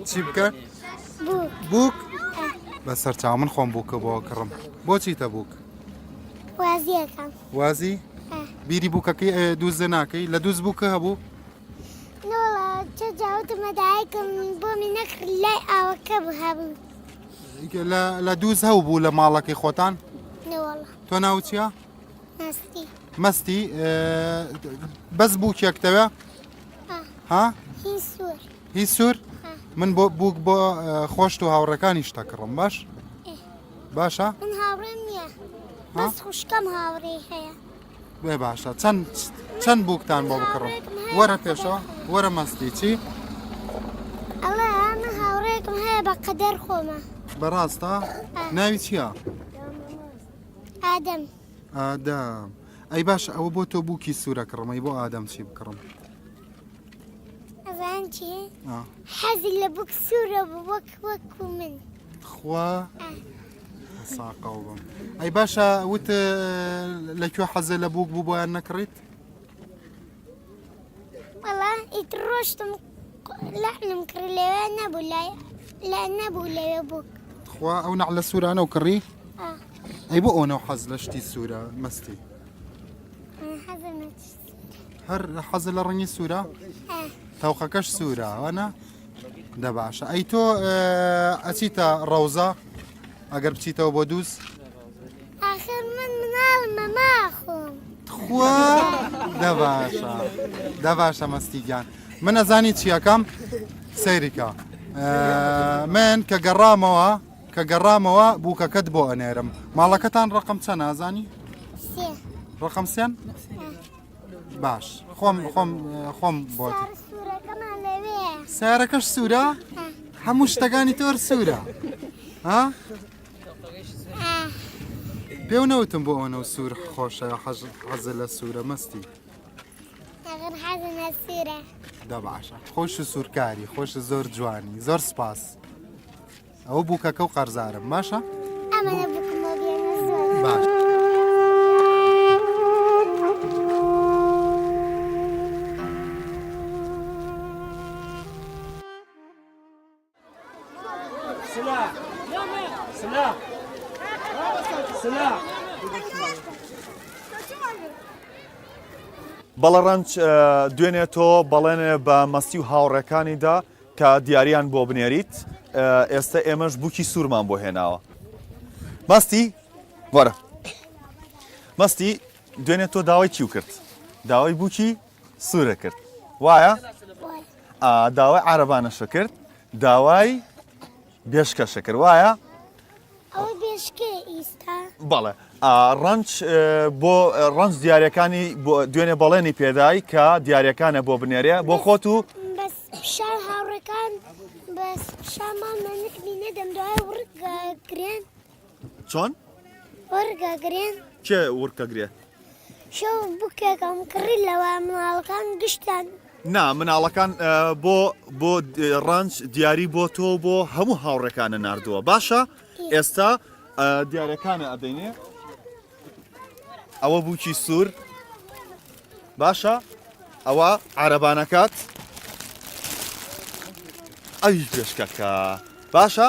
چی بکە؟ بووک بەسەرچاو من خۆم بووکە بۆ کڕم بۆچی تە بووک؟ وازیەکەم وازی؟ بیری بووکەکەی دووزە ناکەی لە دووز بووکە هەبوو؟ نۆڵە چە جاوتمە دایکم بۆ من نەکرد لای ئاوەکە هەبوو لە دووز هەو بوو لە ماڵەکەی خۆتان؟ نۆڵە تۆ ناو چییە؟ مەستی مەستی بەس بووکێکتەوە؟ ها؟ هی سوور هی سوور؟ من بۆ بووک بۆ خۆشت و هاوڕەکانی شتەکڕم باش؟ باشە؟ من هاوڕێم نییە بەس خوشکەم هاوڕێ هەیە بێ باشە چەند بووکتان بۆ بکڕم؟ وەرە پێشەوە وەرە مەستی چی؟ ئەڵێ من هاوڕێکم هەیە بە قەدەر خۆمە بەڕاستە؟ ناوی چییە؟ ئادەم ئادەم ئەی باش ئەوە بۆ تۆ بووکی سوورە کڕمەی بۆ ئادەم چی بکڕم؟ ئەزان چی؟ حەزی لە بووک سوورە وەکو من خوا ساقەڵ بم ئەی باشە وت لەکوێ حەزە لە بووک بوو بۆیان نەکڕیت؟ وەڵا ئیت ڕۆشتم لەحنم کرد لەوێ نەبوو لە نەبوو لەوێ بووک خوا ئەو نەح لە سوورانە و کڕی؟ ئەی بۆ ئەوەوە حەز لە شتی سوورە مەستی هەر حەزە لە ڕەنگی سوورە؟ تەوقەکەش سوورە وانە؟ دە باشە ئەی تۆ ئەچیتە ڕەوزە ئەگەر بچیتەوە بۆ دووس؟ ئاخر من مناڵم مەما خۆم خوا دە باشە مەستیگیان من ئەزانی چیەکەم سەیریکە من کە گەڕامەوە بووکەکەت بۆ ئەنێرم ماڵەکەتان ڕقم چەند نازانی؟ ڕقم سێن؟ باش خۆم بۆ سیارەکەش سوورە؟ هەموو شتەکانی تۆر سوورە؟ ها؟ پێو نەوتم بۆ ئەوەنە سوور خۆشە حەزە لە سوورە مەستی دە باشە خۆش و سوورکاری خۆشە زۆر جوانی زۆر سپاس ئەوە بووکەکە و قەرزارم باشە؟ باش بەڵە ڕەنج دوێنێ تۆ بەڵێنێ بە مەستی و هاوڕێکانیدا کە دیاریان بۆ بنێریت ئێستا ئێمەش بووکی سوورمان بۆ هێناوە مەستی وەرە مەستی دوێنێ تۆ داوای چی و کرد؟ داوای بووکی سوورە کرد وایە؟ داوای عارەبانەشە کرد داوای بێشکەشە کرد وایە؟ ئەوە بێشکێ ئیستا بەڵێ بۆ ڕەنج دیارەکانی دوێنێ بەڵێنی پێدای کە دیارەکانە بۆ بنێرێ بۆ خۆت و بەس پیشان هاوڕەکان بەس پیشامان نەکبی نەدەم دوای وڕگرێن چۆن؟ وەرگەگرێن کێ ورکەگرێ؟ شەو بووکێکم کڕی لەوە مناڵەکان گشتان نا مناڵەکان بۆ ڕەنج دیاری بۆ تۆ بۆ هەموو هاوڕێکانە ناردووە باشە؟ ئێستا دیارەکانە ئەدەینێ ئەوە بووکی سوور باشە؟ ئەوە عارەبانەکات ئەویش پێشکەکە باشە؟